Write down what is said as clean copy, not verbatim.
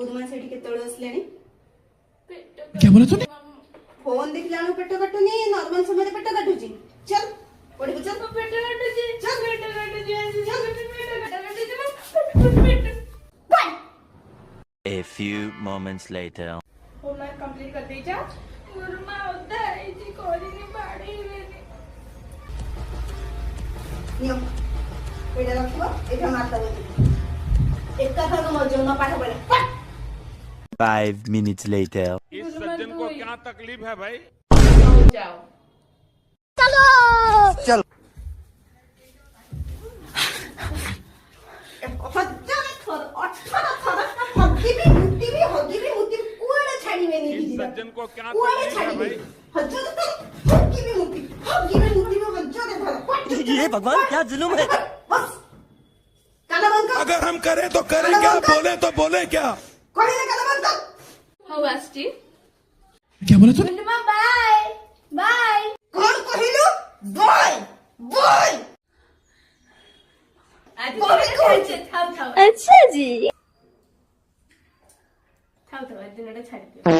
गुदमा सेठी केतळे असलेनी क्या बोला तूने? फोन देखलाणु पेट काटुनी नॉर्मल समय पेट काटुची चल पडी चल पेट काटुची चल पेट काटुची चल पेट A few moments later. Homework complete कर दीजा गुरुमा होता है जी कॉलेज बाड़ी में नियम पेट रखो एटा मारता बोली एक कथा तो मजो ना पाठ पडे 5 minutes later. इस सज्जन को क्या तकलीफ है भाई? जाओ चल हजारे थर 18 थर हगिबी मुट्टी कुआडे छाडीबे नी इस सज्जन को क्या कुआडे तकलीफ है छाडीबे भाई? हजारे थर हगिबी मुट्टी में हजारे थर ये भगवान क्या जुल्म है? बस काला बंद कर अगर हम करें तो करें क्या, बोले तो बोले क्या? कोई ना काला बंद कर हो वास्ती क्या बोला तूने? गुरुमा बाय बाय कौन कहिलु बॉय बॉय आज थाव अच्छा जी थाव आज दिनटा छाडी